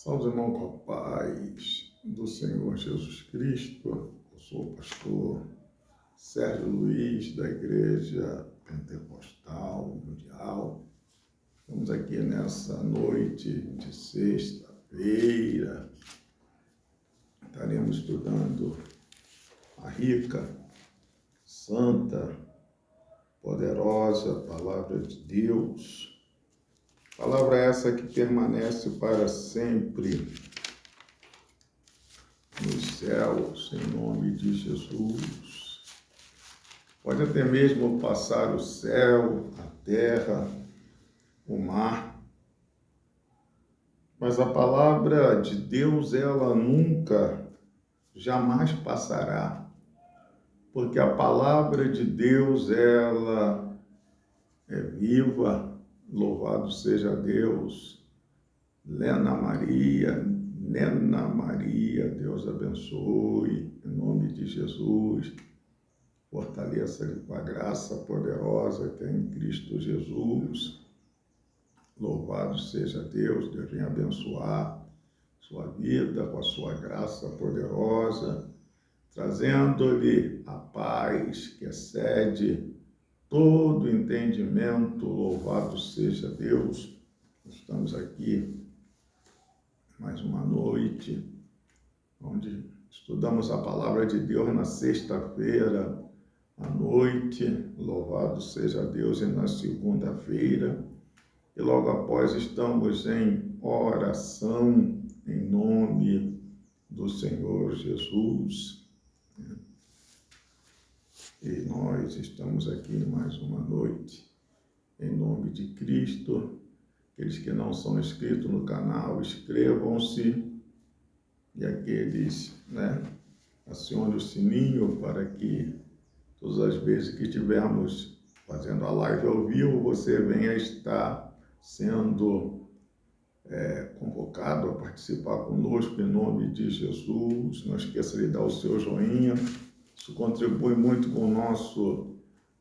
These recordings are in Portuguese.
Salve, irmão, com a paz do Senhor Jesus Cristo. Eu sou o pastor Sérgio Luiz, da Igreja Pentecostal Mundial. Estamos aqui nessa noite de sexta-feira. Estaremos estudando a rica, santa, poderosa Palavra de Deus. Palavra essa que permanece para sempre nos céus, em nome de Jesus. Pode até mesmo passar o céu, a terra, o mar, mas a palavra de Deus, ela nunca, jamais passará, porque a palavra de Deus, ela é viva. Louvado seja Deus. Nena Maria, Deus abençoe, em nome de Jesus. Fortaleça-lhe com a graça poderosa que é em Cristo Jesus. Louvado seja Deus, Deus venha abençoar sua vida com a sua graça poderosa, trazendo-lhe a paz que excede todo entendimento. Louvado seja Deus. Estamos aqui mais uma noite, onde estudamos a palavra de Deus na sexta-feira à noite. Louvado seja Deus. E na segunda-feira, e logo após estamos em oração em nome do Senhor Jesus. E nós estamos aqui mais uma noite, em nome de Cristo. Aqueles que não são inscritos no canal, inscrevam-se. E aqueles, acione o sininho para que todas as vezes que estivermos fazendo a live ao vivo, você venha estar sendo convocado a participar conosco, em nome de Jesus. Não esqueça de dar o seu joinha. Isso contribui muito com o nosso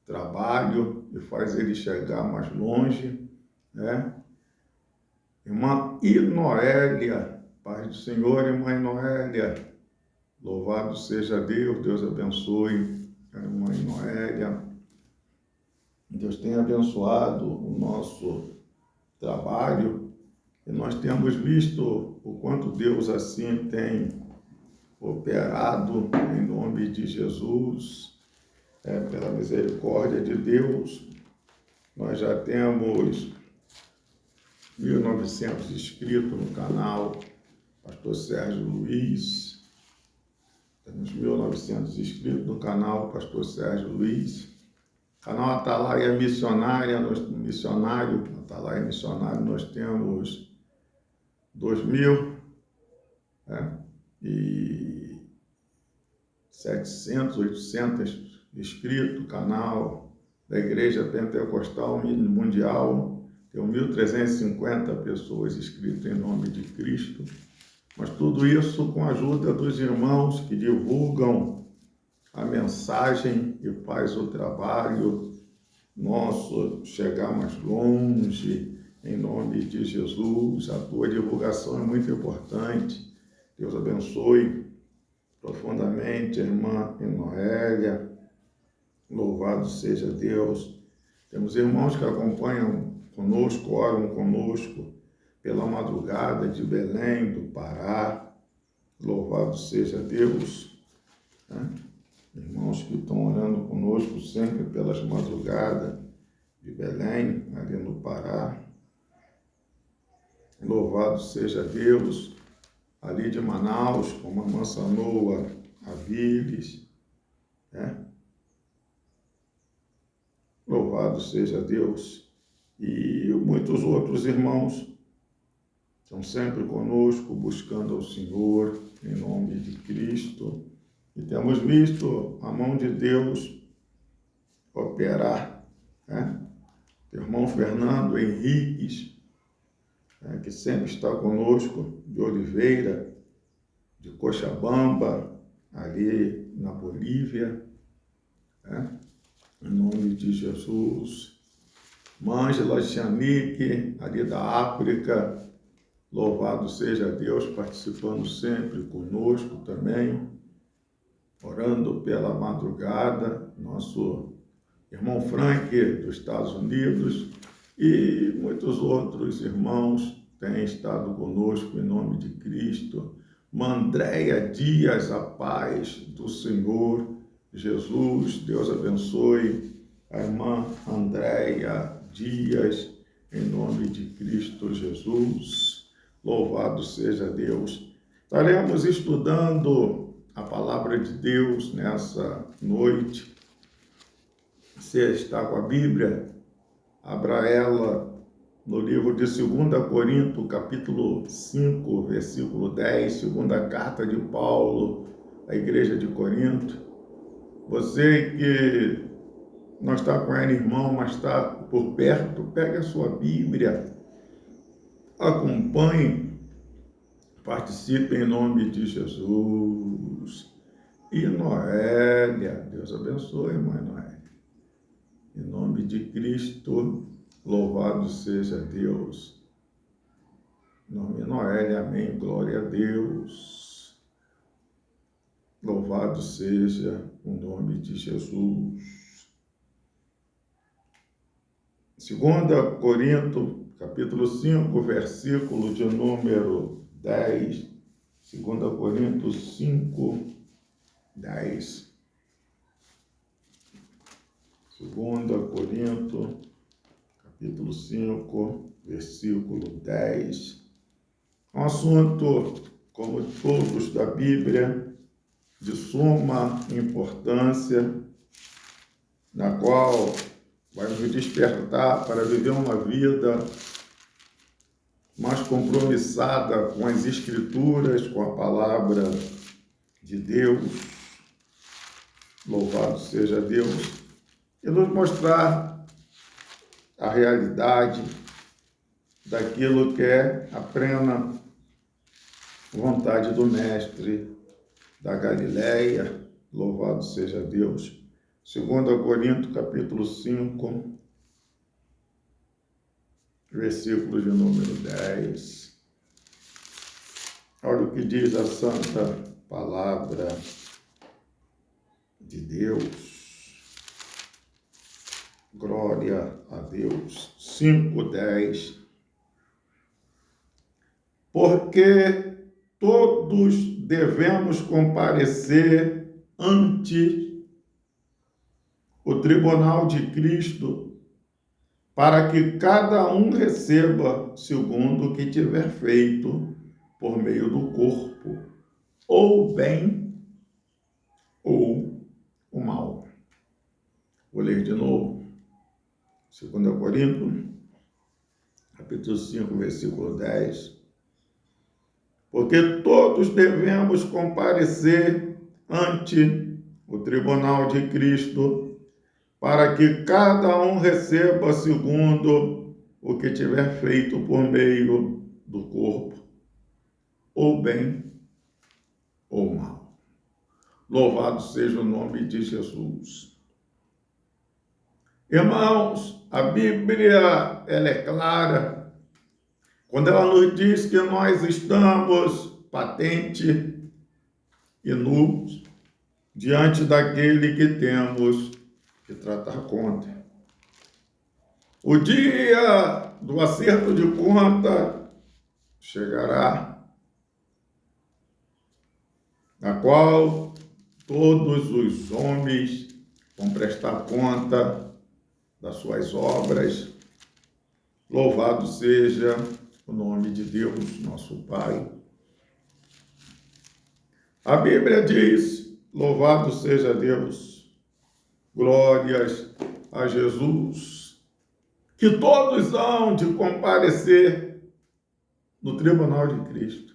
trabalho e faz ele chegar mais longe, né? Irmã Inoélia, paz do Senhor, irmã Inoélia, louvado seja Deus, Deus abençoe a irmã Inoélia. Deus tem abençoado o nosso trabalho e nós temos visto o quanto Deus assim tem operado em nome de Jesus, pela misericórdia de Deus. Nós já temos 1.900 inscritos no canal Pastor Sérgio Luiz. Temos 1.900 inscritos no canal Pastor Sérgio Luiz. Canal Atalaia Missionária, Atalaia Missionário, nós temos 2.700, 800 inscritos. Canal da Igreja Pentecostal Mundial, tem 1.350 pessoas inscritas em nome de Cristo. Mas tudo isso com a ajuda dos irmãos que divulgam a mensagem e faz o trabalho nosso chegar mais longe, em nome de Jesus. A tua divulgação é muito importante. Deus abençoe profundamente a irmã Inoélia. Louvado seja Deus. Temos irmãos que acompanham conosco, oram conosco pela madrugada de Belém, do Pará. Louvado seja Deus. Irmãos que estão orando conosco sempre pelas madrugadas de Belém, ali no Pará. Louvado seja Deus. Ali de Manaus, como a irmã Sanoa Aviles, Louvado seja Deus. E muitos outros irmãos estão sempre conosco, buscando ao Senhor, em nome de Cristo. E temos visto a mão de Deus operar. O irmão Fernando Henriques, que sempre está conosco, de Oliveira, de Cochabamba, ali na Bolívia, em nome de Jesus. Ângela Chanique, ali da África, Louvado seja Deus, participando sempre conosco também, orando pela madrugada, nosso irmão Frank, dos Estados Unidos, e muitos outros irmãos têm estado conosco em nome de Cristo. Mandréia Dias, a paz do Senhor Jesus, Deus abençoe a irmã Andréia Dias, em nome de Cristo Jesus. Louvado seja Deus. Estaremos estudando a palavra de Deus nessa noite. Você está com a Bíblia? Abra ela no livro de 2 Coríntios, capítulo 5, versículo 10, segunda carta de Paulo à igreja de Corinto. Você que não está com ela, irmão, mas está por perto, pegue a sua Bíblia, acompanhe, participe em nome de Jesus. E Noélia, Deus abençoe, irmã Noélia. Em nome de Cristo, louvado seja Deus. Em nome de Noélia, amém, glória a Deus. Louvado seja o nome de Jesus. 2 Coríntios, capítulo 5, versículo de número 10. 2 Coríntios 5, 10. 2 Coríntios, capítulo 5, versículo 10. Um assunto, como todos da Bíblia, de suma importância, na qual vai nos despertar para viver uma vida mais compromissada com as Escrituras, com a palavra de Deus. Louvado seja Deus. E nos mostrar a realidade daquilo que é a plena vontade do Mestre da Galileia. Louvado seja Deus. 2 Coríntios, capítulo 5, versículo de número 10. Olha o que diz a santa palavra de Deus. Glória a Deus. 5:10. Porque todos devemos comparecer ante o tribunal de Cristo, para que cada um receba segundo o que tiver feito por meio do corpo, ou o bem ou o mal. Vou ler de novo. 2 Coríntios, capítulo 5, versículo 10. Porque todos devemos comparecer ante o tribunal de Cristo, para que cada um receba segundo o que tiver feito por meio do corpo, ou bem ou mal. Louvado seja o nome de Jesus. Irmãos, a Bíblia, ela é clara quando ela nos diz que nós estamos patente e nus diante daquele que temos que tratar conta. O dia do acerto de conta chegará, na qual todos os homens vão prestar conta das suas obras. Louvado seja o nome de Deus, nosso Pai. A Bíblia diz, louvado seja Deus, glórias a Jesus, que todos hão de comparecer no tribunal de Cristo.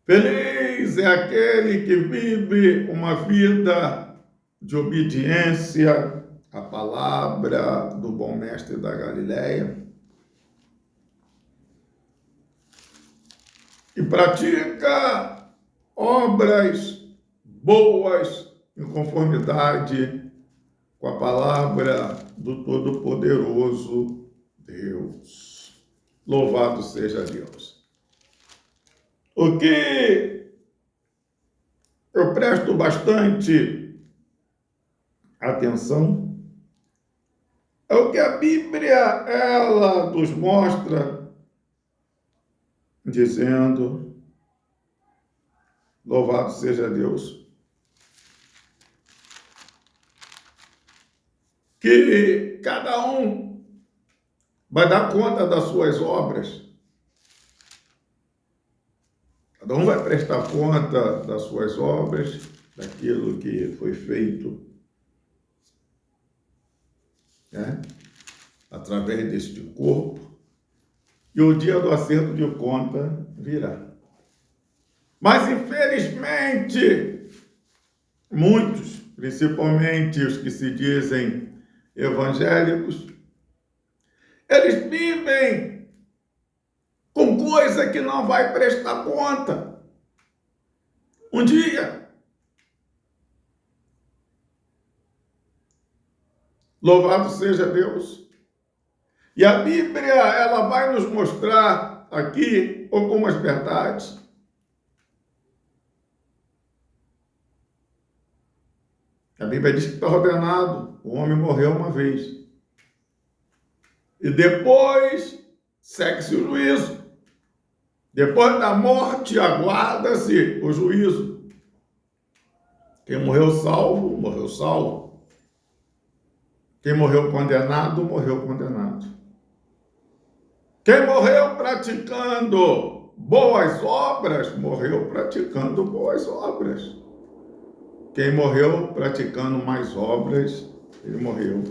Feliz é aquele que vive uma vida de obediência à palavra do bom mestre da Galileia e pratica obras boas em conformidade com a palavra do Todo-Poderoso Deus. Louvado seja Deus. O que eu presto bastante atenção é o que a Bíblia, ela nos mostra, dizendo, louvado seja Deus, que cada um vai dar conta das suas obras. Cada um vai prestar conta das suas obras, daquilo que foi feito, né? Através deste corpo. E o dia do acerto de conta virá. Mas, infelizmente, muitos, principalmente os que se dizem evangélicos, eles vivem com coisa que não vai prestar conta. Um dia. Louvado seja Deus. E a Bíblia, ela vai nos mostrar aqui algumas verdades. A Bíblia diz que está ordenado, o homem morreu uma vez. E depois segue-se o juízo. Depois da morte, aguarda-se o juízo. Quem morreu salvo, morreu salvo. Quem morreu condenado, morreu condenado. Quem morreu praticando boas obras, morreu praticando boas obras. Quem morreu praticando mais obras, ele morreu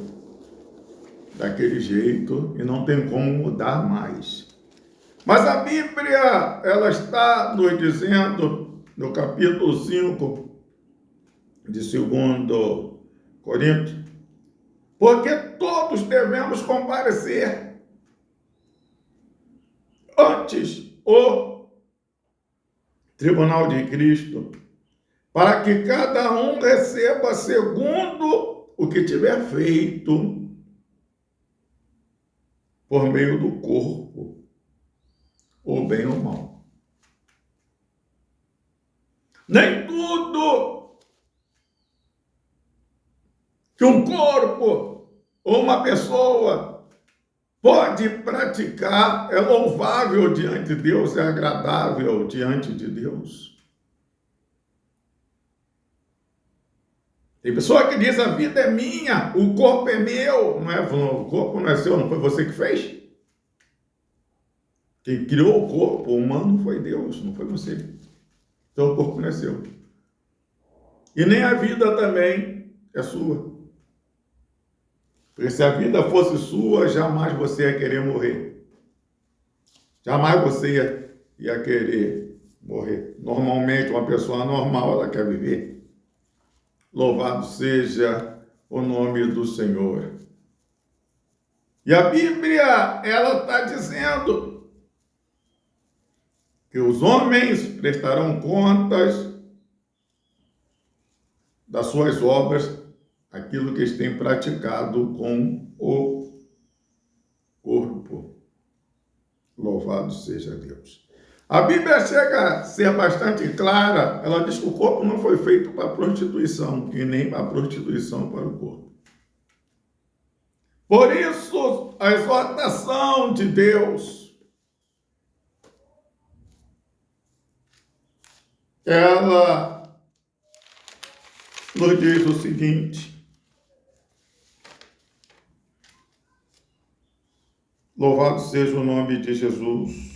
daquele jeito e não tem como mudar mais. Mas a Bíblia, ela está nos dizendo, no capítulo 5 de 2 Coríntios, porque todos devemos comparecer antes o tribunal de Cristo, para que cada um receba segundo o que tiver feito por meio do corpo, ou bem ou mal. Nem tudo que um corpo ou uma pessoa pode praticar é louvável diante de Deus, é agradável diante de Deus. Tem pessoa que diz, a vida é minha, o corpo é meu. Não é, o corpo não é seu, não foi você que fez? Quem criou o corpo humano foi Deus, não foi você. Então o corpo não é seu. E nem a vida também é sua. Porque se a vida fosse sua, jamais você ia querer morrer. Jamais você ia querer morrer. Normalmente, uma pessoa normal, ela quer viver. Louvado seja o nome do Senhor. E a Bíblia, ela está dizendo que os homens prestarão contas das suas obras, aquilo que eles têm praticado com o corpo. Louvado seja Deus. A Bíblia chega a ser bastante clara, ela diz que o corpo não foi feito para prostituição e nem a prostituição para o corpo. Por isso, a exortação de Deus, ela nos diz o seguinte: louvado seja o nome de Jesus.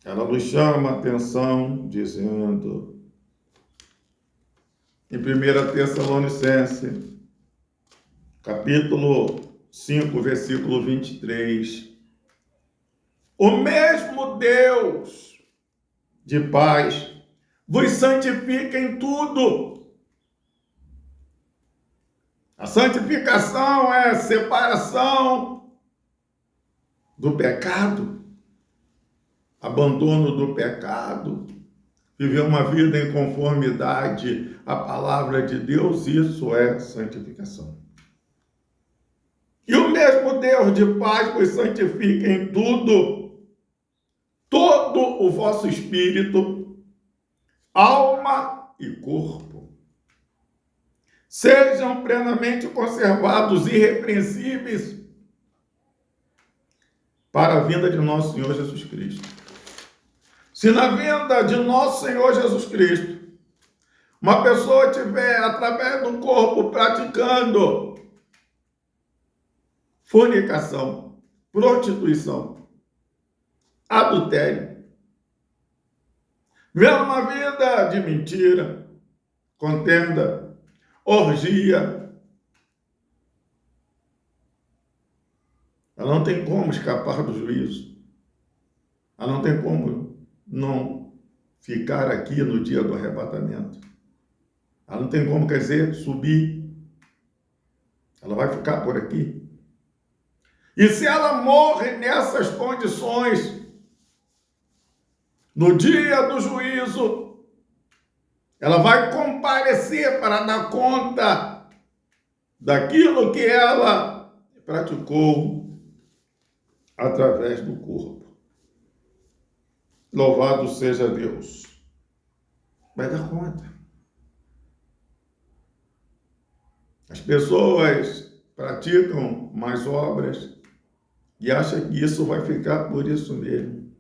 Ela nos chama a atenção, dizendo, em 1 Tessalonicenses, capítulo 5, versículo 23, o mesmo Deus de paz vos santifica em tudo. A santificação é a separação do pecado, abandono do pecado, viver uma vida em conformidade à palavra de Deus, isso é santificação. E o mesmo Deus de paz vos santifique em tudo, todo o vosso espírito, alma e corpo, sejam plenamente conservados, irrepreensíveis, para a vinda de nosso Senhor Jesus Cristo. Se na vinda de nosso Senhor Jesus Cristo, uma pessoa estiver, através do corpo, praticando fornicação, prostituição, adultério, vivendo uma vida de mentira, contenda, orgia, ela não tem como escapar do juízo. Ela não tem como não ficar aqui no dia do arrebatamento. Ela não tem como, quer dizer, subir. Ela vai ficar por aqui. E se ela morre nessas condições, no dia do juízo, ela vai comparecer para dar conta daquilo que ela praticou através do corpo. Louvado seja Deus. Vai dar conta. As pessoas praticam mais obras e acham que isso vai ficar por isso mesmo.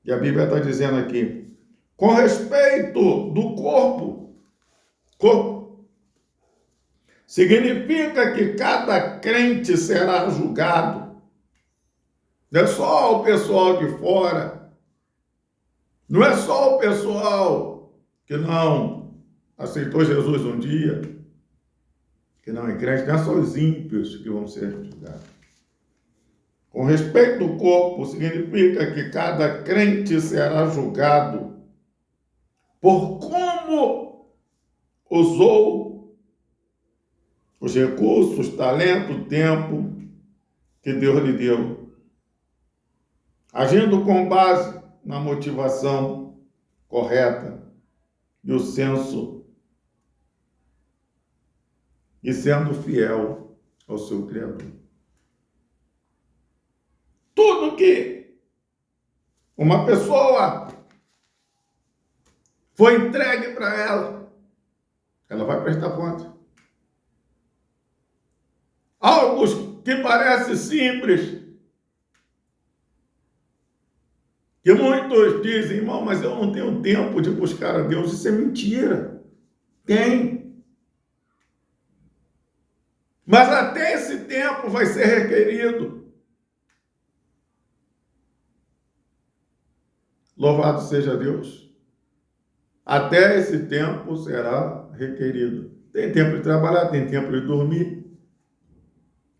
E a Bíblia está dizendo aqui, com respeito do corpo, significa que cada crente será julgado. Não é só o pessoal de fora, não é só o pessoal que não aceitou Jesus um dia, que não é crente, não é só os ímpios que vão ser julgados. Com respeito do corpo, significa que cada crente será julgado por como usou os recursos, talento, tempo que Deus lhe deu, agindo com base na motivação correta e o senso, e sendo fiel ao seu Criador. Tudo que uma pessoa foi entregue para ela, ela vai prestar conta. Algo que parece simples, que muitos dizem, irmão, mas eu não tenho tempo de buscar a Deus. Isso é mentira. Tem. Mas até esse tempo vai ser requerido. Louvado seja Deus. Até esse tempo será requerido. Tem tempo de trabalhar, tem tempo de dormir,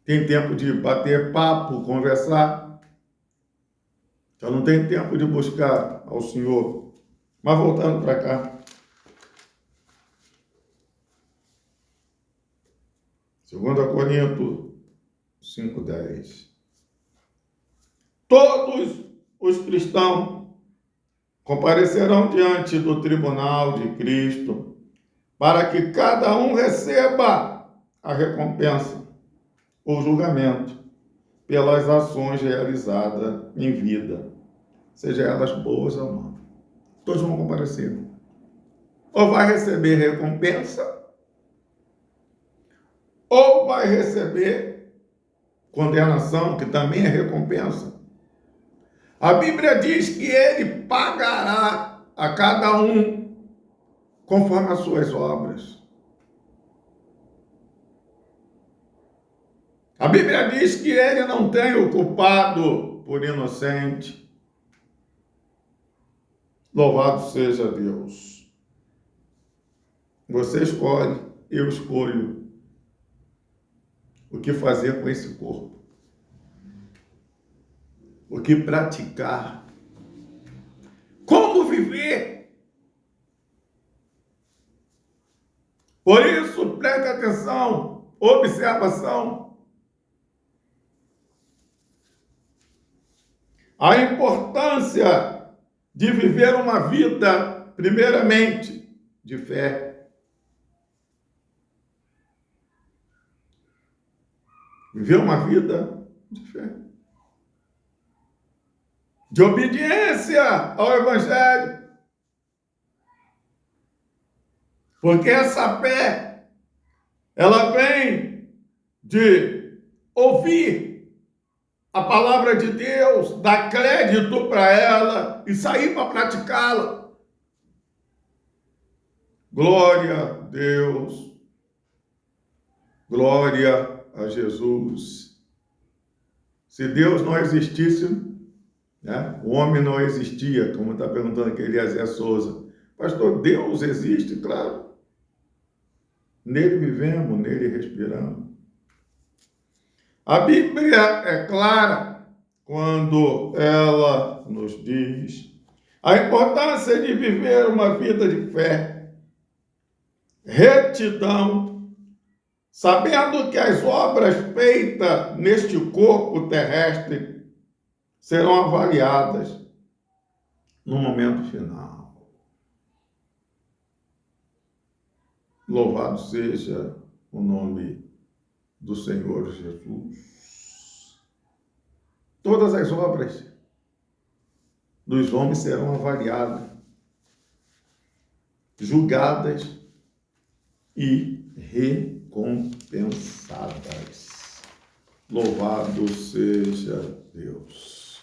tem tempo de bater papo, conversar. Então não tem tempo de buscar ao Senhor. Mas voltando para cá. 2 Coríntios 5:10. Todos os cristãos comparecerão diante do tribunal de Cristo, para que cada um receba a recompensa, o julgamento, pelas ações realizadas em vida, seja elas boas ou não. Todos vão comparecer. Ou vai receber recompensa, ou vai receber condenação, que também é recompensa. A Bíblia diz que ele pagará a cada um conforme as suas obras. A Bíblia diz que ele não tem o culpado por inocente. Louvado seja Deus. Você escolhe, eu escolho o que fazer com esse corpo. O que praticar. Como viver. Por isso, preste atenção, observação. A importância de viver uma vida, primeiramente, de fé. Viver uma vida de fé, de obediência ao Evangelho. Porque essa fé, ela vem de ouvir a palavra de Deus, dar crédito para ela e sair para praticá-la. Glória a Deus, glória a Jesus. Se Deus não existisse, né, o homem não existia, como está perguntando aqui Eliezer Souza. Pastor, Deus existe, claro. Nele vivemos, nele respiramos. A Bíblia é clara quando ela nos diz a importância de viver uma vida de fé, retidão, sabendo que as obras feitas neste corpo terrestre serão avaliadas no momento final. Louvado seja o nome do Senhor Jesus. Todas as obras dos homens serão avaliadas, julgadas e recompensadas. Louvado seja Deus.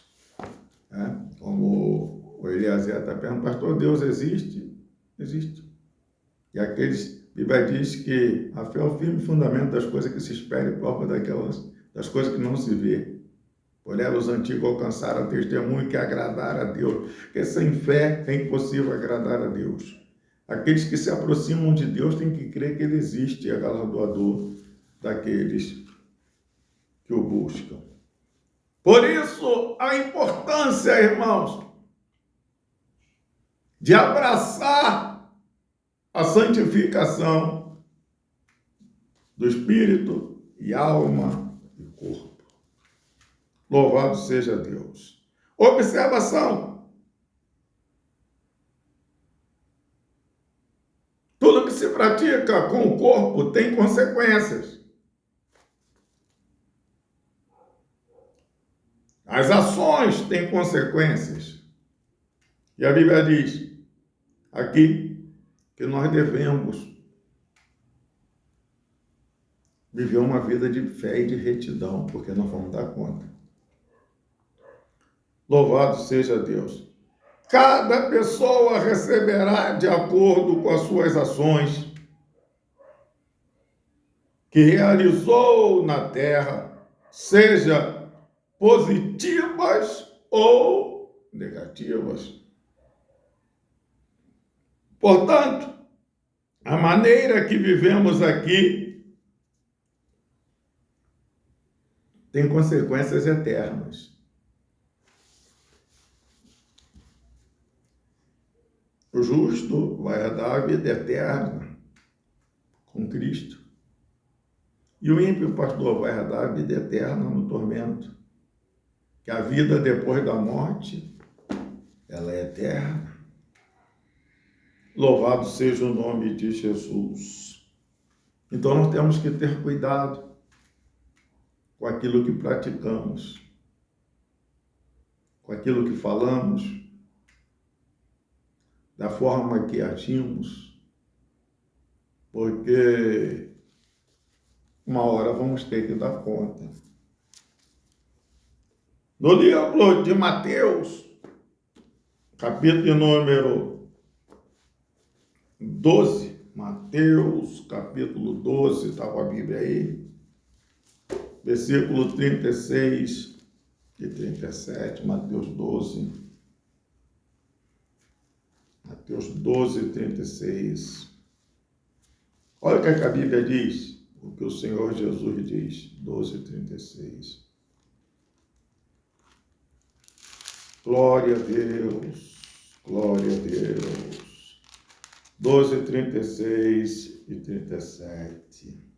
Como o Eliezer está perguntando, pastor, Deus existe? Existe. E aqueles, a Bíblia diz que a fé é o firme fundamento das coisas que se espera e prova das coisas que não se vê. Por ela os antigos alcançaram testemunho que agradar a Deus, porque sem fé é impossível agradar a Deus. Aqueles que se aproximam de Deus têm que crer que Ele existe, é galardoador daqueles que o buscam. Por isso, a importância, irmãos, de abraçar a santificação do espírito e alma e corpo. Louvado seja Deus. Observação. Tudo que se pratica com o corpo tem consequências. As ações têm consequências. E a Bíblia diz aqui que nós devemos viver uma vida de fé e de retidão, porque nós vamos dar conta. Louvado seja Deus. Cada pessoa receberá de acordo com as suas ações que realizou na terra, seja positivas ou negativas. Portanto, a maneira que vivemos aqui tem consequências eternas. O justo vai herdar a vida eterna com Cristo. E o ímpio, pastor, vai herdar a vida eterna no tormento. Que a vida depois da morte, ela é eterna. Louvado seja o nome de Jesus. Então nós temos que ter cuidado com aquilo que praticamos, com aquilo que falamos, da forma que agimos, porque uma hora vamos ter que dar conta. No livro de Mateus, capítulo número 12, Mateus, capítulo 12, está com a Bíblia aí, versículo 36 e 37, Mateus 12. Mateus 12, 36. Olha o que a Bíblia diz, o que o Senhor Jesus diz, 12, 36. Glória a Deus, glória a Deus. 12, 36 e 37.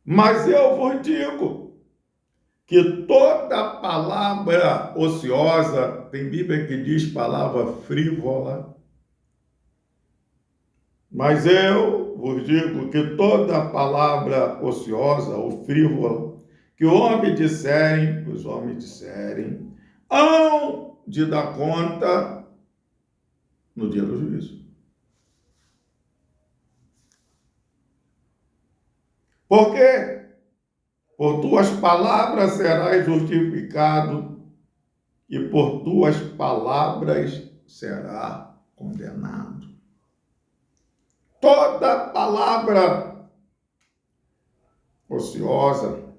Mas eu vos digo que toda palavra ociosa, tem Bíblia que diz palavra frívola, mas eu vos digo que toda palavra ociosa ou frívola que os homens disserem, hão de dar conta no dia do juízo. Por quê? Por tuas palavras serás justificado e por tuas palavras será condenado. Toda palavra ociosa,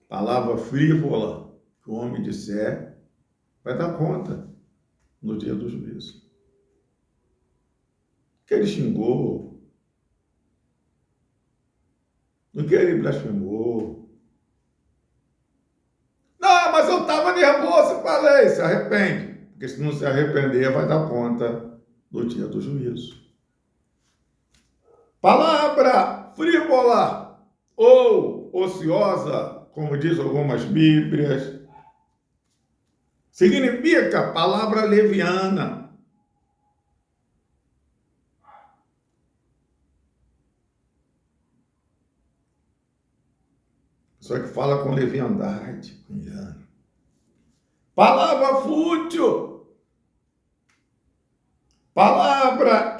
palavra frívola que o homem disser, vai dar conta no dia do juízo. Que ele xingou, no que ele blasfemou. Não, mas eu estava nervoso e falei, se arrepende. Porque se não se arrepender, vai dar conta no dia do juízo. Palavra frívola ou ociosa, como diz algumas Bíblias, significa palavra leviana. Só que fala com leviandade, com engano. Palavra fútil. Palavra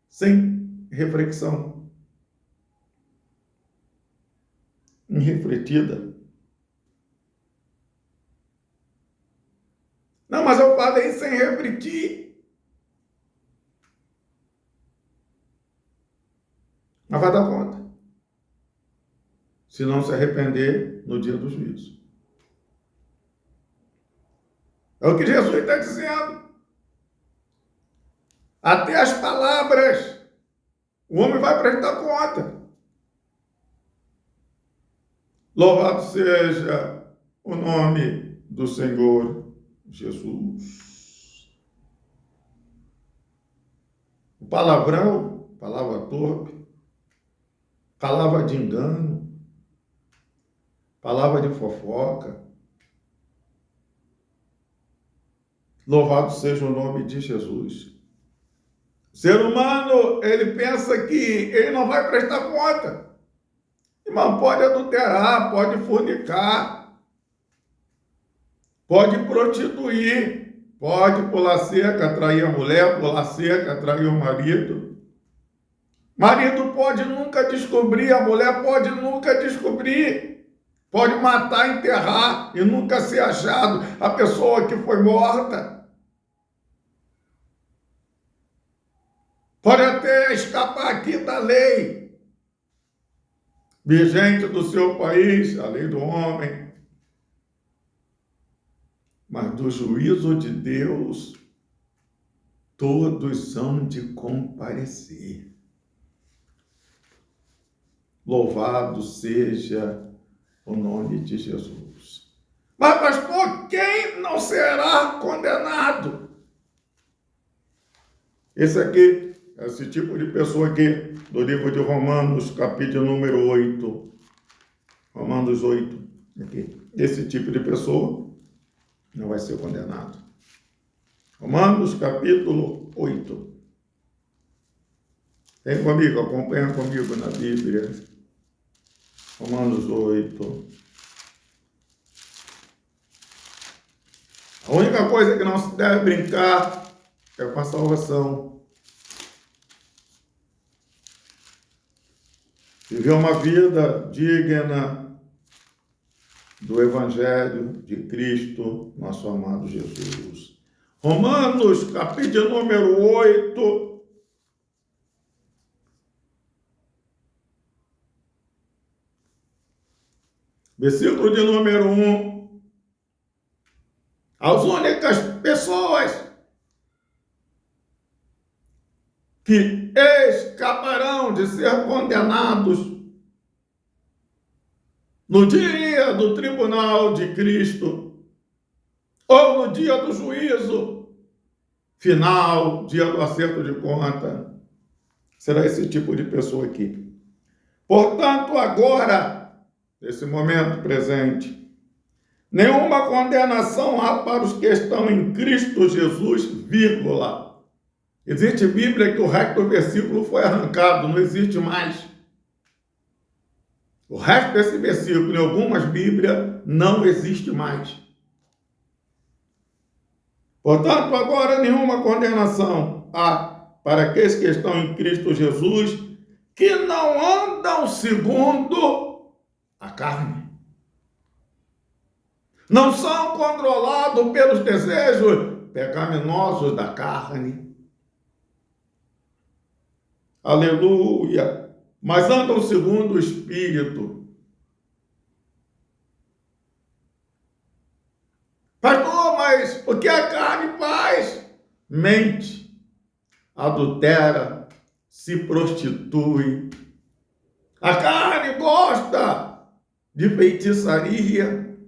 sem reflexão. Irrefletida. Não, mas eu falei sem refletir. Mas vai dar conta. Se não se arrepender no dia do juízo. É o que Jesus está dizendo. Até as palavras, o homem vai prestar conta. Louvado seja o nome do Senhor Jesus. O palavrão, palavra torpe, palavra de engano, palavra de fofoca. Louvado seja o nome de Jesus. O ser humano, ele pensa que ele não vai prestar conta. Irmão, pode adulterar, pode fornicar, pode prostituir, pode pular cerca, atrair a mulher, pular cerca, atrair o marido. Marido pode nunca descobrir, a mulher pode nunca descobrir. Pode matar, enterrar e nunca ser achado a pessoa que foi morta. Pode até escapar aqui da lei vigente do seu país, a lei do homem. Mas do juízo de Deus, todos hão de comparecer. Louvado seja o nome de Jesus. Mas, pastor, quem não será condenado? Esse tipo de pessoa aqui, do livro de Romanos, capítulo número 8. Romanos 8. Aqui. Esse tipo de pessoa não vai ser condenado. Romanos, capítulo 8. Vem comigo, acompanha comigo na Bíblia. Romanos 8. A única coisa que não se deve brincar é com a salvação. Viver uma vida digna do Evangelho de Cristo, nosso amado Jesus. Romanos, capítulo número 8. Versículo de número 1. As únicas pessoas que escaparão de ser condenados no dia do tribunal de Cristo ou no dia do juízo final, dia do acerto de conta, será esse tipo de pessoa aqui. Portanto, agora, nesse momento presente, nenhuma condenação há para os que estão em Cristo Jesus, vírgula. Existe Bíblia que o resto do versículo foi arrancado, não existe mais. O resto desse versículo, em algumas Bíblias, não existe mais. Portanto, agora nenhuma condenação há para aqueles que estão em Cristo Jesus, que não andam segundo a carne. Não são controlados pelos desejos pecaminosos da carne. Aleluia! Mas andam segundo o Espírito. Pastor, mas o que a carne faz? Mente, adultera, se prostitui. A carne gosta de feitiçaria.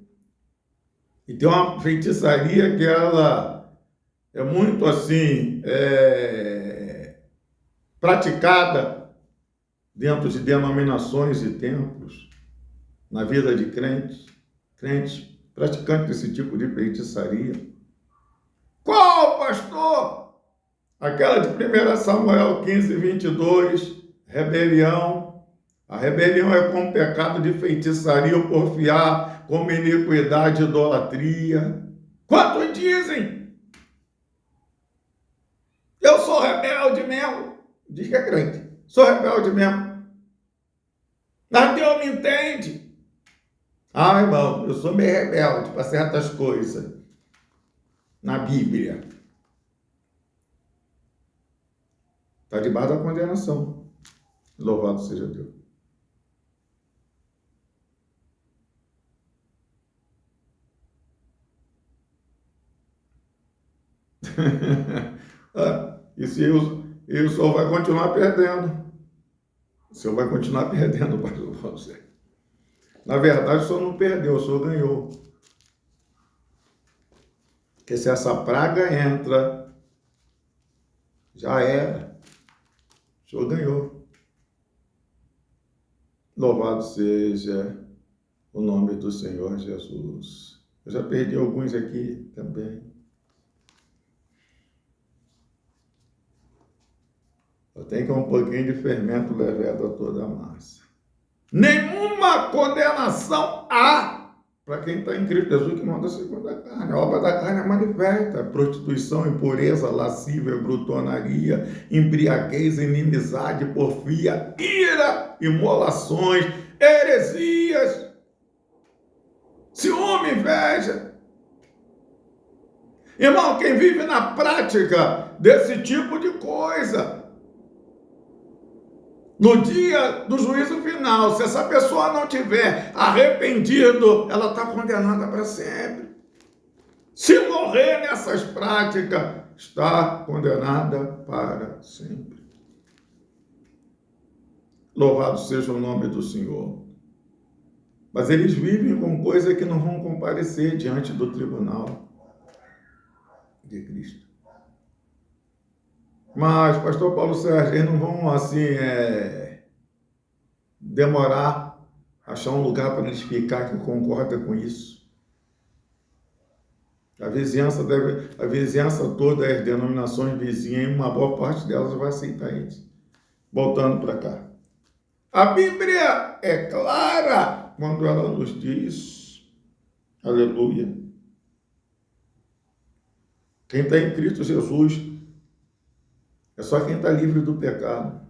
E tem uma feitiçaria que ela é muito assim, praticada dentro de denominações e templos, na vida de crentes praticantes desse tipo de feitiçaria. Qual, pastor? Aquela de 1 Samuel 15, 22, rebelião. A rebelião é como pecado de feitiçaria ou porfiar, como iniquidade e idolatria. Quantos dizem? Eu sou rebelde mesmo. Diz que é crente. Sou rebelde mesmo. Mas Deus me entende. Ah, irmão, eu sou meio rebelde para certas coisas na Bíblia. Está debaixo da condenação. Louvado seja Deus. E se o senhor vai continuar perdendo. O senhor vai continuar perdendo, pastor você. Na verdade, o senhor não perdeu, o senhor ganhou. Porque se essa praga entra, já era. O senhor ganhou. Louvado seja o nome do Senhor Jesus. Eu já perdi alguns aqui também. Eu tenho que um pouquinho de fermento levado a toda a massa. Nenhuma condenação há para quem está em Cristo Jesus que não anda segundo a carne. A obra da carne é manifesta: prostituição, impureza, lascívia, glutonaria, embriaguez, inimizade, porfia, ira, imolações, heresias, ciúme, inveja. Irmão, quem vive na prática desse tipo de coisa, no dia do juízo final, se essa pessoa não tiver arrependido, ela está condenada para sempre. Se morrer nessas práticas, está condenada para sempre. Louvado seja o nome do Senhor. Mas eles vivem com coisas que não vão comparecer diante do tribunal de Cristo. Mas, pastor Paulo Sérgio, eles não vão assim demorar a achar um lugar para eles ficar que concorda com isso. A vizinhança toda, as denominações vizinhas, uma boa parte delas vai aceitar isso. Voltando para cá. A Bíblia é clara quando ela nos diz, aleluia, quem está em Cristo Jesus é só quem está livre do pecado.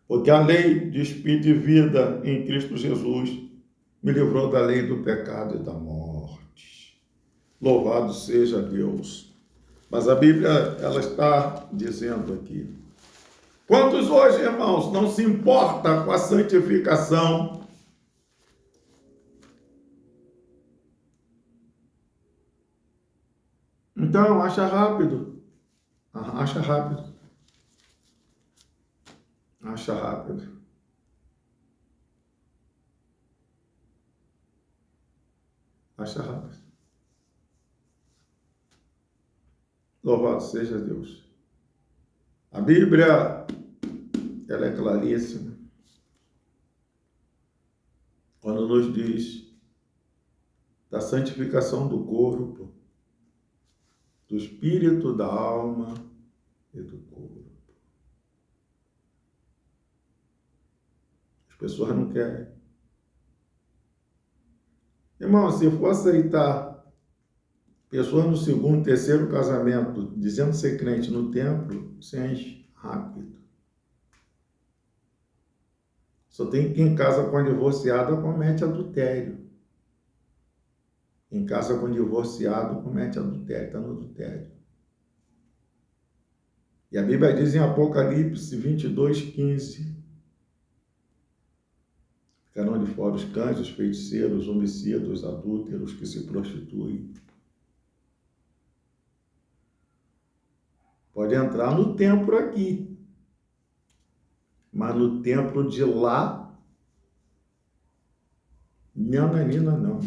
Porque a lei de espírito e vida em Cristo Jesus me livrou da lei do pecado e da morte. Louvado seja Deus. Mas a Bíblia, ela está dizendo aqui: quantos hoje, irmãos, não se importa com a santificação? Então, acha rápido. Acha rápido. Acha rápido. Acha rápido. Louvado seja Deus. A Bíblia, ela é claríssima quando nos diz da santificação do corpo, do espírito, da alma e do corpo. As pessoas não querem. Irmão, se for aceitar pessoas no segundo, terceiro casamento, dizendo ser crente no templo, se enche rápido. Só tem quem casa com a divorciada comete adultério. Quem casa com divorciado comete adultério, está no adultério. E a Bíblia diz em Apocalipse 22:15, ficarão de fora os cães, os feiticeiros, homicidas, adúlteros, que se prostituem. Pode entrar no templo aqui, mas no templo de lá, nananina não.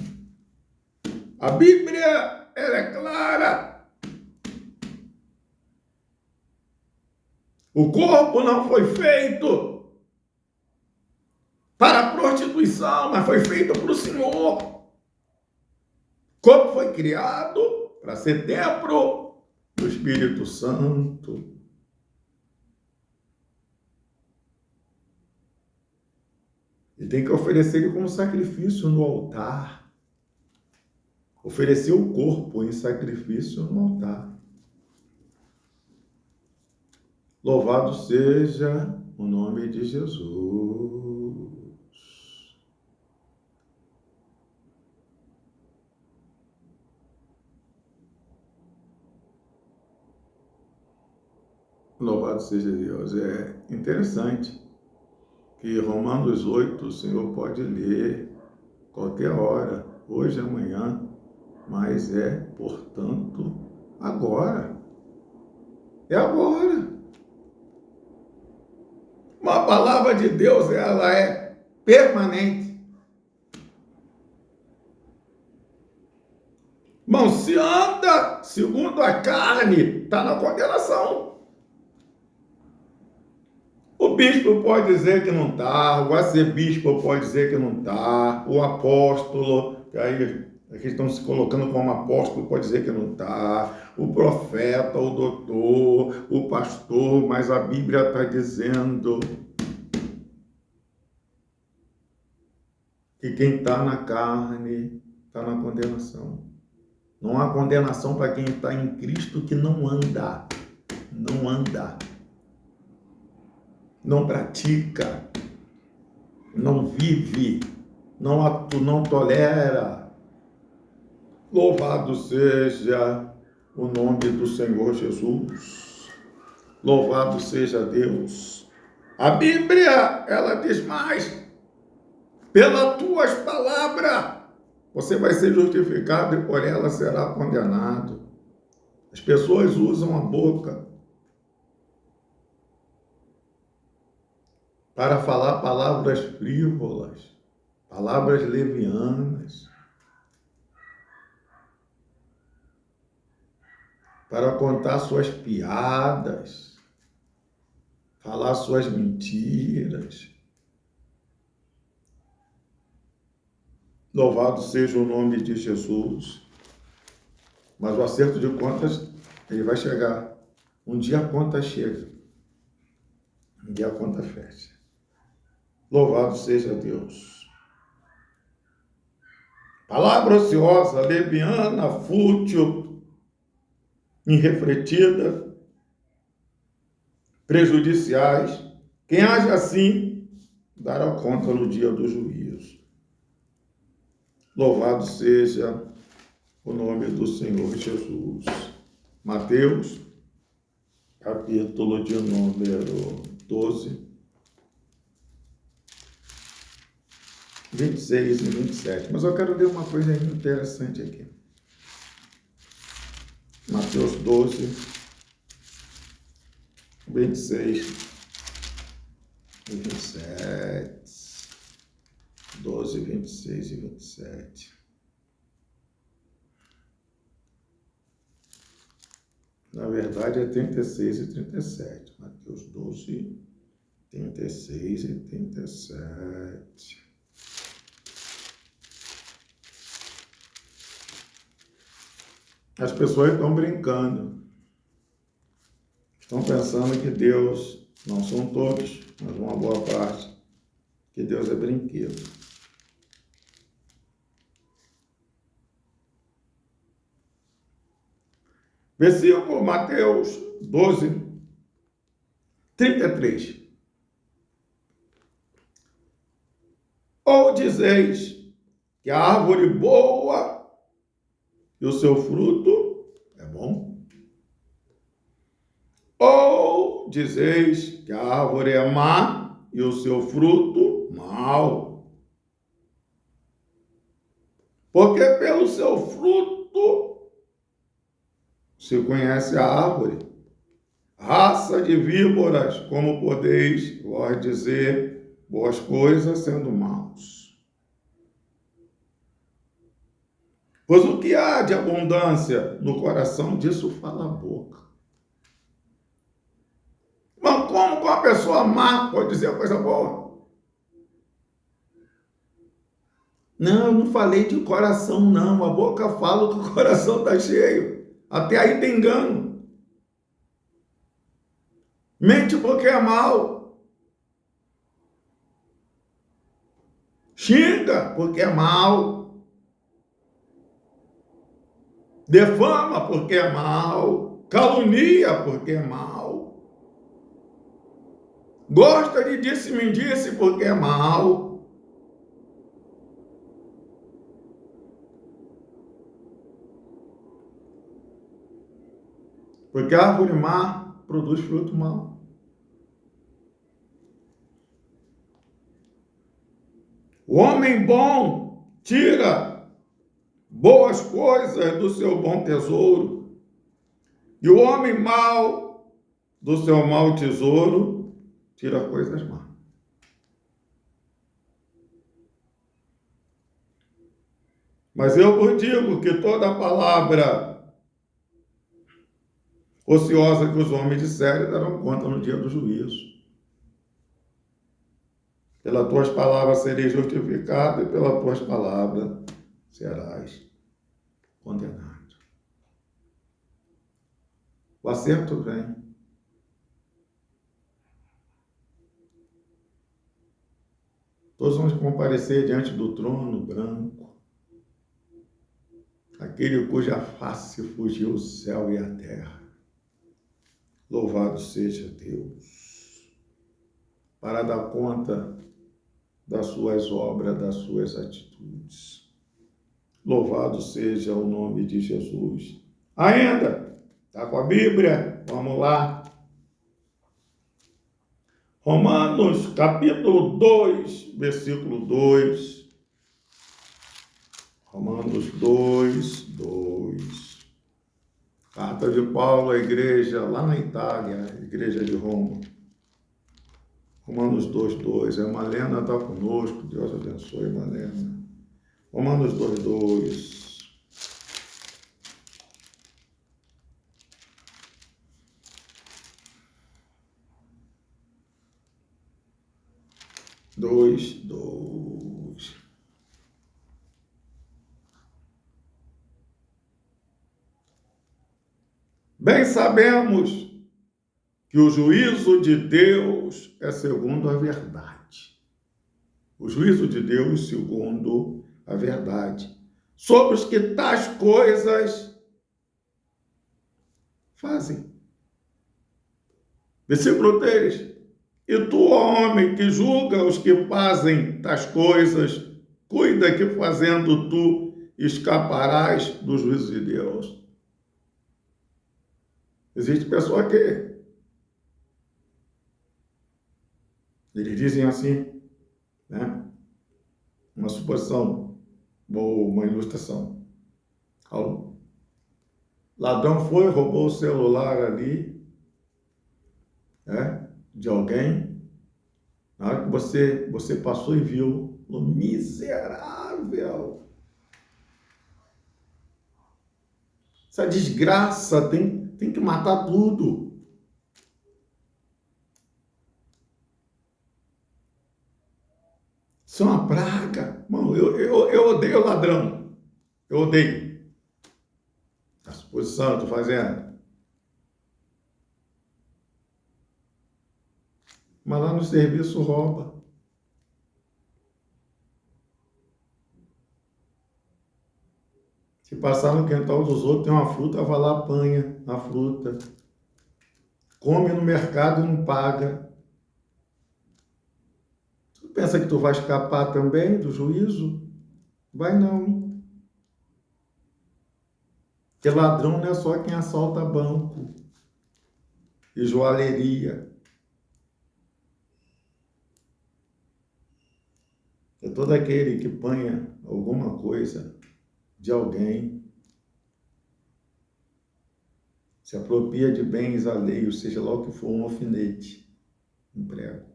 A Bíblia, ela é clara. O corpo não foi feito para a prostituição, mas foi feito para o Senhor. O corpo foi criado para ser templo do Espírito Santo. E tem que oferecer ele como sacrifício no altar. Oferecer o corpo em sacrifício no altar. Louvado seja o nome de Jesus. Louvado seja Deus. É interessante que Romanos 8 o Senhor pode ler qualquer hora, hoje, amanhã, mas é, portanto, agora. É agora. Uma palavra de Deus, ela é permanente. Irmão, se anda segundo a carne, está na condenação. O bispo pode dizer que não está, o arcebispo pode dizer que não está, o apóstolo, que aí aqui estão se colocando como apóstolo, pode dizer que não está, o profeta, o doutor, o pastor, mas a Bíblia está dizendo que quem está na carne está na condenação. Não há condenação para quem está em Cristo que não anda, não pratica, não vive, não tolera. Louvado seja o nome do Senhor Jesus. Louvado seja Deus. A Bíblia, ela diz mais. Pelas tuas palavras, você vai ser justificado e por ela será condenado. As pessoas usam a boca para falar palavras frívolas, palavras levianas, para contar suas piadas, falar suas mentiras. Louvado seja o nome de Jesus. Mas o acerto de contas, ele vai chegar. Um dia a conta chega. Um dia a conta fecha. Louvado seja Deus. Palavra ociosa, leviana, fútil, irrefletida, prejudiciais. Quem age assim, dará conta no dia do juízo. Louvado seja o nome do Senhor Jesus. Mateus, capítulo de número 12, 26 e 27. Mas eu quero ler uma coisa interessante aqui. Mateus 12, 26 e 27. 12, 26 e 27. Na verdade, é 36 e 37. Mateus 12, 36 e 37. As pessoas estão brincando. Estão pensando que Deus, não são todos, mas uma boa parte, que Deus é brinquedo. Versículo Mateus 12, 33. Ou dizeis que a árvore boa e o seu fruto é bom? Ou dizeis que a árvore é má e o seu fruto mau? Porque pelo seu fruto se conhece a árvore. Raça de víboras, como podeis vós dizer boas coisas sendo maus? Pois o que há de abundância no coração, disso fala a boca. Mas como uma pessoa má pode dizer coisa boa? Não, eu não falei de coração, não. A boca fala que o coração está cheio. Até aí tem engano. Mente porque é mal. Xinga porque é mal. Defama porque é mal. Calunia porque é mal. Gosta de disse-me-disse porque é mal. Porque a árvore má produz fruto mau. O homem bom tira boas coisas do seu bom tesouro, e o homem mau do seu mau tesouro tira coisas más. Mas eu vos digo que toda palavra ociosa que os homens disserem darão conta no dia do juízo. Pelas tuas palavras sereis justificado e pelas tuas palavras serás condenado. O acerto vem. Todos vamos comparecer diante do trono branco, aquele cuja face fugiu o céu e a terra. Louvado seja Deus, para dar conta das suas obras, das suas atitudes. Louvado seja o nome de Jesus. Ainda, está com a Bíblia? Vamos lá. Romanos, capítulo 2, versículo 2. Romanos 2, 2. Carta de Paulo à igreja lá na Itália, igreja de Roma. Romanos 2, 2. A Malena está conosco, Deus abençoe, Malena. Romanos 2, 2. Bem sabemos que o juízo de Deus é segundo a verdade. O juízo de Deus segundo a verdade. Sobre os que tais coisas fazem. Versículo 3. E tu, homem, que julga os que fazem tais coisas, cuida que fazendo tu escaparás do juízo de Deus. Existe pessoa que eles dizem assim, né? Uma suposição ou uma ilustração. O ladrão foi, roubou o celular ali, né, de alguém. Na hora que você passou e viu, o miserável. Essa desgraça, tem Tem que matar tudo. Isso é uma praga. Mano, eu odeio ladrão. Eu odeio. A suposição que eu estou fazendo. Mas lá no serviço rouba. Se passar no quintal dos outros, tem uma fruta, vai lá, apanha a fruta. Come no mercado e não paga. Tu pensa que tu vai escapar também do juízo? Vai não. Porque ladrão não é só quem assalta banco e joalheria. É todo aquele que apanha alguma coisa de alguém, se apropria de bens alheios, seja lá o que for, um alfinete, um prego.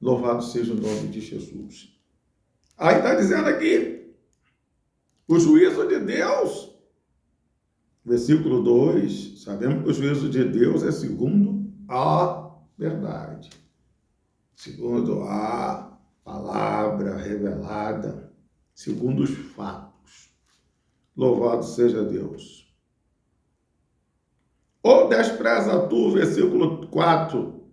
Louvado seja o nome de Jesus. Aí está dizendo aqui, o juízo de Deus, versículo 2, sabemos que o juízo de Deus é segundo a verdade, segundo a palavra revelada, segundo os fatos. Louvado seja Deus. Ou despreza tu, versículo 4,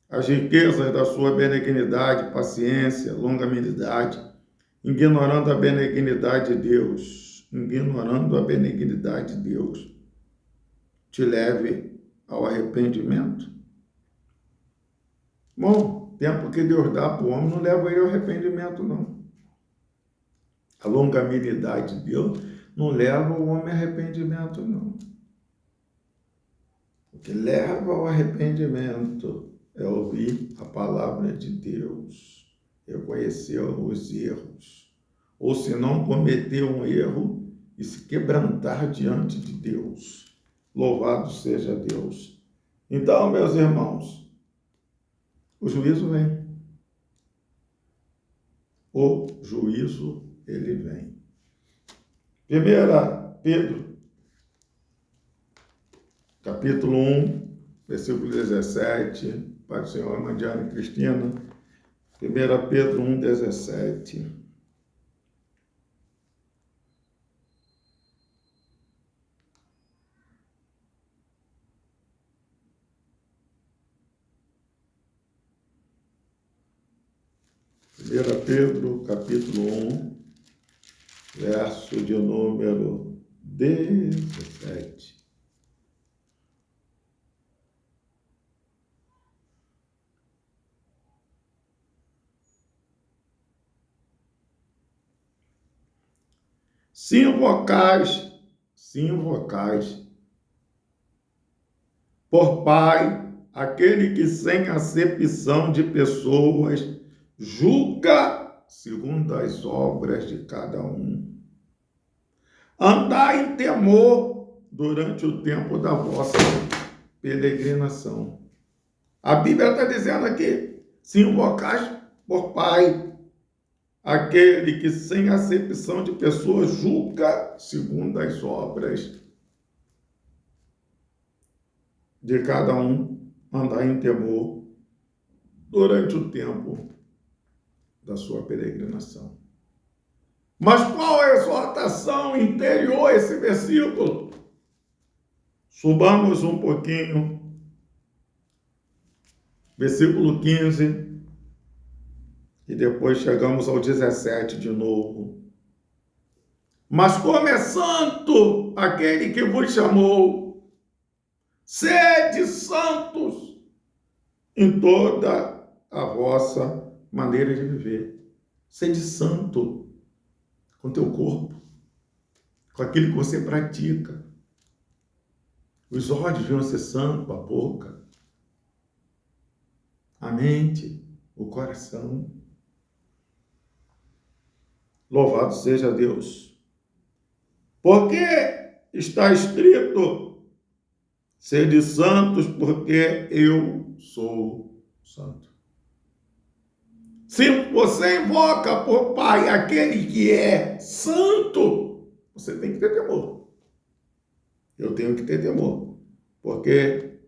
as riquezas da sua benignidade, paciência, longanimidade, ignorando a benignidade de Deus, ignorando a benignidade de Deus, te leve ao arrependimento? Bom, o tempo que Deus dá para o homem não leva ele ao arrependimento, não. A longanimidade de Deus não leva o homem ao arrependimento, não. O que leva ao arrependimento é ouvir a palavra de Deus, reconhecer os erros, ou se não cometer um erro e se quebrantar diante de Deus. Louvado seja Deus. Então, meus irmãos, o juízo vem. O juízo, ele vem. 1 Pedro, capítulo 1, versículo 17, Pai do Senhor, Mandiana e Cristina. 1 Pedro 1, 17. Pedro, capítulo 1, verso de número 17. Se invocais por Pai aquele que sem acepção de pessoas julga segundo as obras de cada um. Andai em temor durante o tempo da vossa peregrinação. A Bíblia está dizendo aqui, se invocais por Pai, aquele que sem acepção de pessoas julga segundo as obras de cada um, andai em temor durante o tempo da sua peregrinação. Mas qual é a exortação interior a esse versículo? Subamos um pouquinho. Versículo 15. E depois chegamos ao 17 de novo. Mas como é santo aquele que vos chamou, sede santos em toda a vossa maneira de viver. Sede santo com teu corpo, com aquilo que você pratica. Os olhos vão ser santos, a boca, a mente, o coração. Louvado seja Deus. Porque está escrito, sede santos porque eu sou santo. Se você invoca por Pai aquele que é santo, você tem que ter temor. Eu tenho que ter temor. Porque,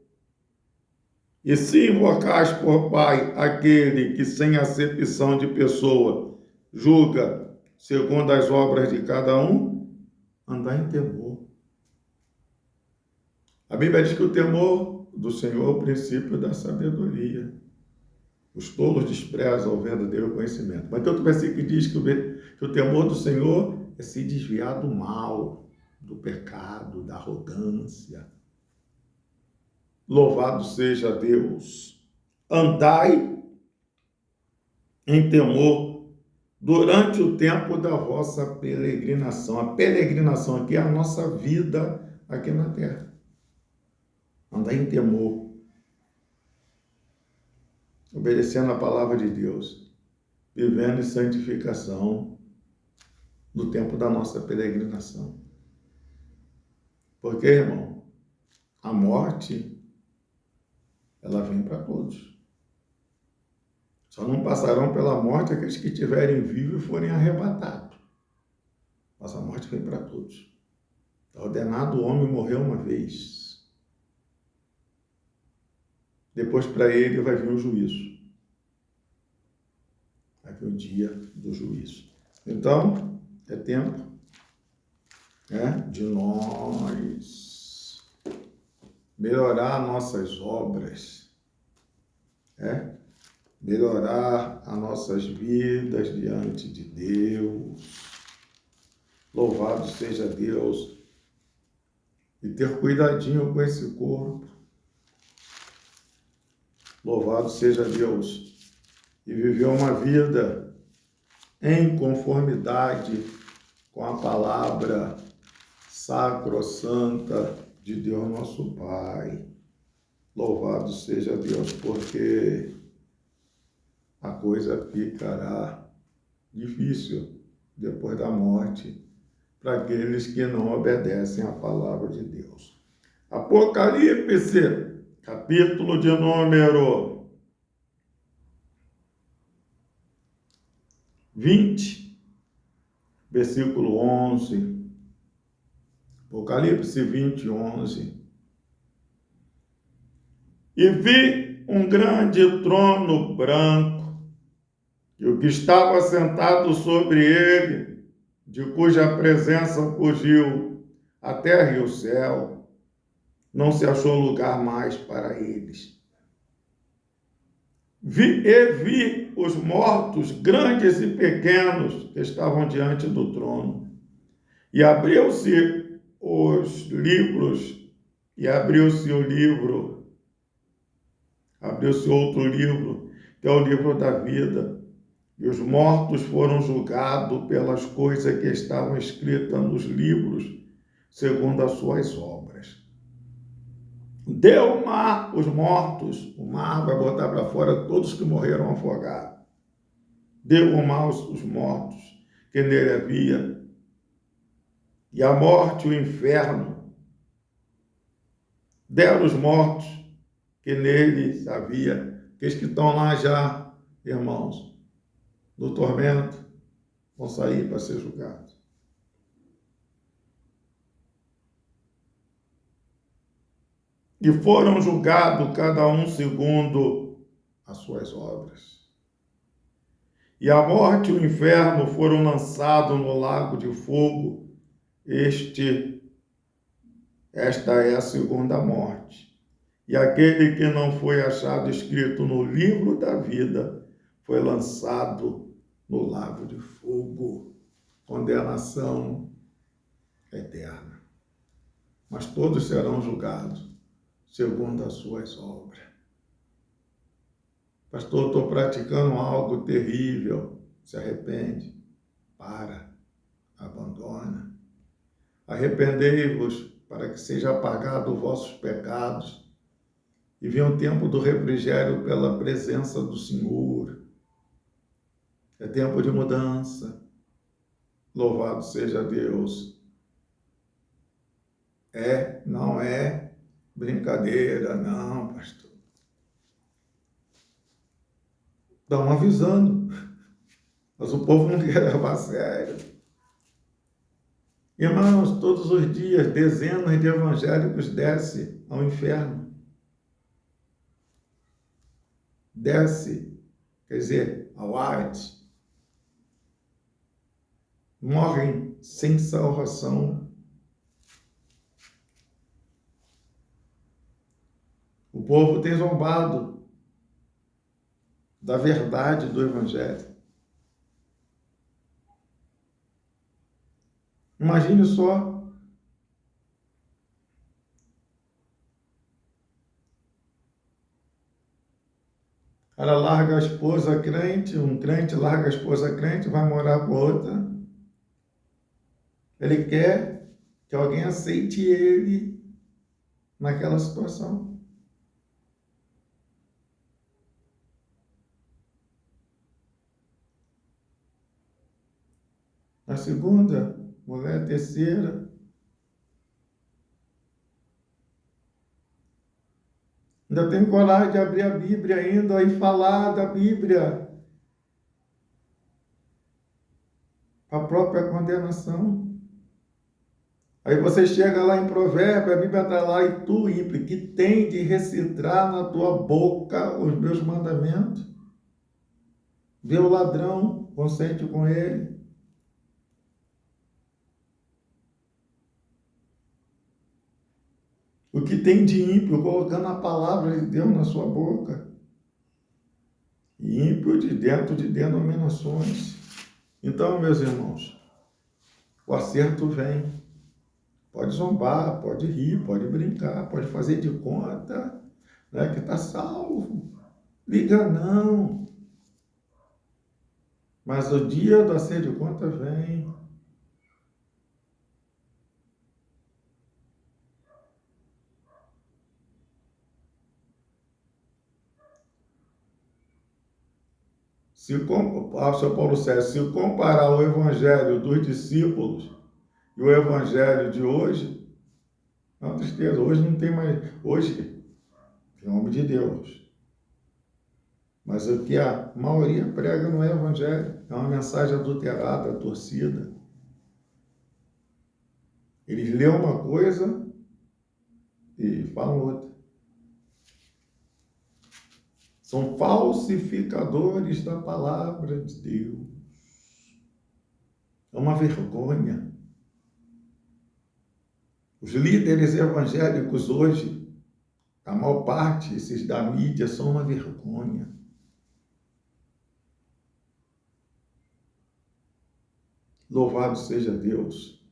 e se invocais por Pai aquele que sem acepção de pessoa julga segundo as obras de cada um, andai em temor. A Bíblia diz que o temor do Senhor é o princípio da sabedoria. Os tolos desprezam o verdadeiro conhecimento. Mas tem outro versículo que diz que o temor do Senhor é se desviar do mal, do pecado, da arrogância. Louvado seja Deus. Andai em temor durante o tempo da vossa peregrinação. A peregrinação aqui é a nossa vida aqui na terra. Andai em temor, obedecendo a palavra de Deus, vivendo em santificação no tempo da nossa peregrinação. Porque, irmão, a morte, ela vem para todos. Só não passarão pela morte aqueles que estiverem vivos e forem arrebatados. Mas a morte vem para todos. Está ordenado o homem morrer uma vez. Depois para ele vai vir o juízo. Vai vir o dia do juízo. Então, é tempo de nós melhorar nossas obras, melhorar as nossas vidas diante de Deus. Louvado seja Deus. E ter cuidadinho com esse corpo. Louvado seja Deus. E viver uma vida em conformidade com a palavra sacrossanta de Deus nosso Pai. Louvado seja Deus, porque a coisa ficará difícil depois da morte para aqueles que não obedecem à palavra de Deus. Apocalipse, capítulo de número 20, versículo 11. Apocalipse 20, 11. E vi um grande trono branco, e o que estava sentado sobre ele, de cuja presença fugiu a terra e o céu, não se achou lugar mais para eles. Vi os mortos, grandes e pequenos, que estavam diante do trono. E abriu-se os livros, e abriu-se o livro, abriu-se outro livro, que é o livro da vida. E os mortos foram julgados pelas coisas que estavam escritas nos livros, segundo as suas obras. Deu o mar os mortos, o mar vai botar para fora todos que morreram afogados. Deu o mar os mortos que nele havia, e a morte, o inferno, deram os mortos que nele havia. Aqueles que estão lá já, irmãos, no tormento, vão sair para ser julgados. E foram julgados cada um segundo as suas obras. E a morte e o inferno foram lançados no lago de fogo. Esta é a segunda morte. E aquele que não foi achado escrito no livro da vida foi lançado no lago de fogo. Condenação eterna. Mas todos serão julgados segundo as suas obras. Pastor, estou praticando algo terrível. Se arrepende. Para. Abandona. Arrependei-vos para que seja apagado os vossos pecados e venha o tempo do refrigério pela presença do Senhor. É tempo de mudança. Louvado seja Deus. Não é brincadeira, não, pastor. Estão avisando, mas o povo não quer levar a sério. Irmãos, todos os dias, dezenas de evangélicos descem ao inferno. Desce, quer dizer, ao Hades. Morrem sem salvação. O povo tem zombado da verdade do Evangelho. Imagine só. O cara larga a esposa crente, um crente larga a esposa crente, vai morar com outra. Ele quer que alguém aceite ele naquela situação. A segunda, mulher, terceira. Ainda tem coragem de abrir a Bíblia ainda e falar da Bíblia. A própria condenação. Aí você chega lá em Provérbios, a Bíblia está lá, e tu, ímpio, que tem de recitar na tua boca os meus mandamentos. Vê o ladrão, consente com ele. O que tem de ímpio colocando a palavra de Deus na sua boca. E ímpio de dentro de denominações. Então, meus irmãos, o acerto vem. Pode zombar, pode rir, pode brincar, pode fazer de conta, né, que está salvo. Liga não. Mas o dia do acerto de conta vem. O seu Paulo Sérgio, se comparar o evangelho dos discípulos e o evangelho de hoje, é uma tristeza. Hoje não tem mais. Hoje, em nome de Deus. Mas o que a maioria prega não é evangelho, é uma mensagem adulterada, torcida. Eles lêem uma coisa e falam outra. São falsificadores da palavra de Deus. É uma vergonha. Os líderes evangélicos hoje, a maior parte, esses da mídia, são uma vergonha. Louvado seja Deus.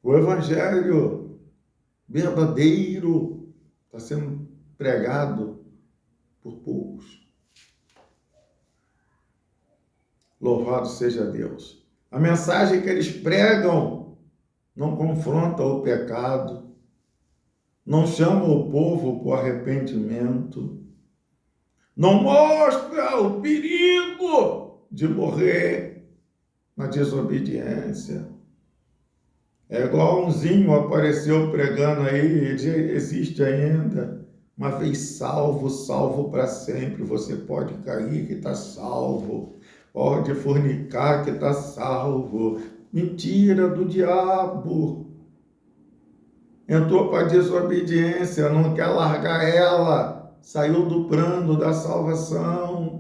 O evangelho verdadeiro está sendo pregado por poucos. Louvado seja Deus. A mensagem que eles pregam não confronta o pecado, não chama o povo para o arrependimento, não mostra o perigo de morrer na desobediência. É igual umzinho apareceu pregando aí, ele existe ainda. Uma vez salvo, salvo para sempre. Você pode cair que está salvo. Pode fornicar que está salvo. Mentira do diabo. Entrou para a desobediência, não quer largar ela. Saiu do plano da salvação.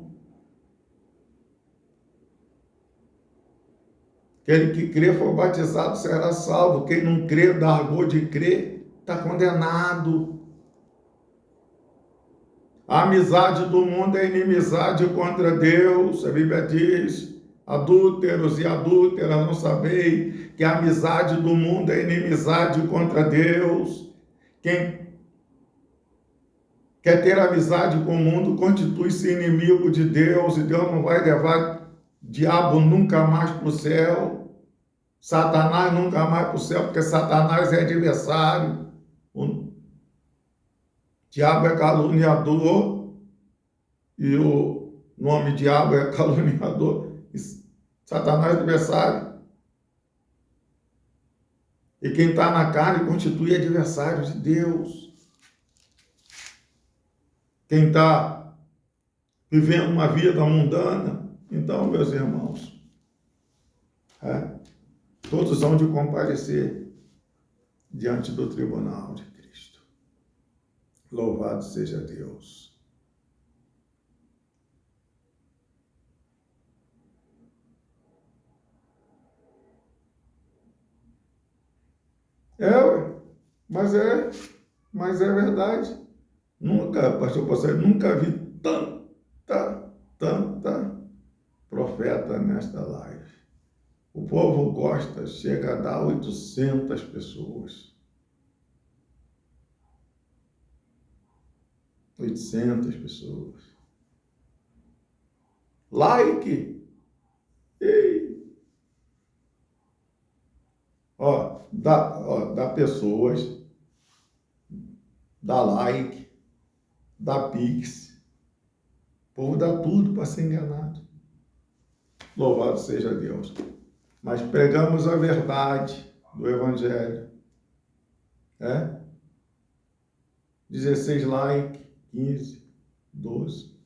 Aquele que crê for batizado será salvo. Quem não crê, largou de crer, está condenado. A amizade do mundo é inimizade contra Deus. A Bíblia diz, adúlteros e adúlteras, não sabeis que a amizade do mundo é inimizade contra Deus. Quem quer ter amizade com o mundo constitui-se inimigo de Deus, e Deus não vai levar diabo nunca mais para o céu. Satanás nunca mais para o céu, porque Satanás é adversário. O diabo é caluniador, e o nome diabo é caluniador. Satanás é adversário. E quem está na carne constitui adversário de Deus. Quem está vivendo uma vida mundana. Então, meus irmãos, Todos hão de comparecer diante do tribunal de Cristo. Louvado seja Deus. Mas é verdade. Nunca, pastor Paulo, nunca vi tanta profeta nesta live. O povo gosta, chega a dar 800 pessoas. 800 pessoas. Like. Ei. Dá pessoas, dá like, dá pix. O povo dá tudo para ser enganado. Louvado seja Deus. Mas pregamos a verdade do Evangelho. 16 like, 15, 12.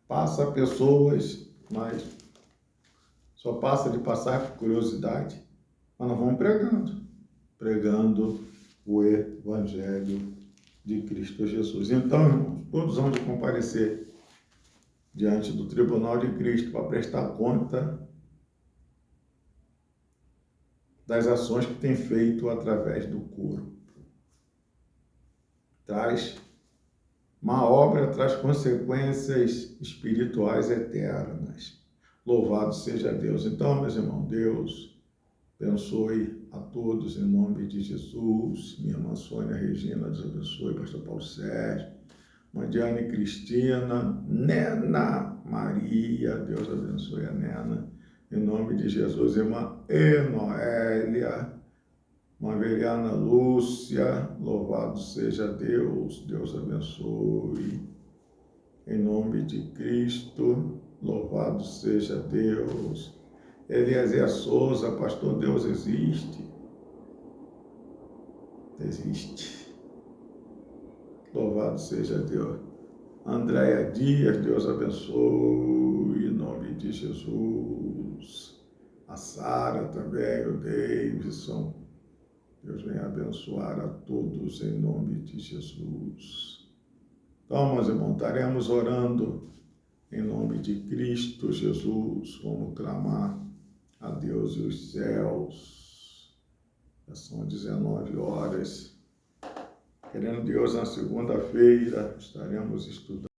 Passa pessoas, mas só passa de passar por curiosidade. Mas nós vamos pregando o Evangelho de Cristo Jesus. Então, irmãos, todos vão de comparecer diante do tribunal de Cristo para prestar conta das ações que tem feito através do corpo. Uma obra traz consequências espirituais eternas. Louvado seja Deus. Então, meus irmãos, Deus abençoe a todos em nome de Jesus. Minha irmã Sônia Regina, Deus abençoe. Pastor Paulo Sérgio, Mandiane Cristina, Nena Maria, Deus abençoe a Nena. Em nome de Jesus, irmã Enoélia, Maveriana Lúcia, louvado seja Deus, Deus abençoe. Em nome de Cristo, louvado seja Deus. Eliezer Souza, pastor, Deus existe. Existe. Louvado seja Deus. Andréia Dias, Deus abençoe, em nome de Jesus. A Sara também, o Davidson. Deus venha abençoar a todos em nome de Jesus. Então, meus irmãos, estaremos orando em nome de Cristo Jesus. Vamos clamar a Deus e os céus. Já são 19 horas. Querendo Deus, na segunda-feira estaremos estudando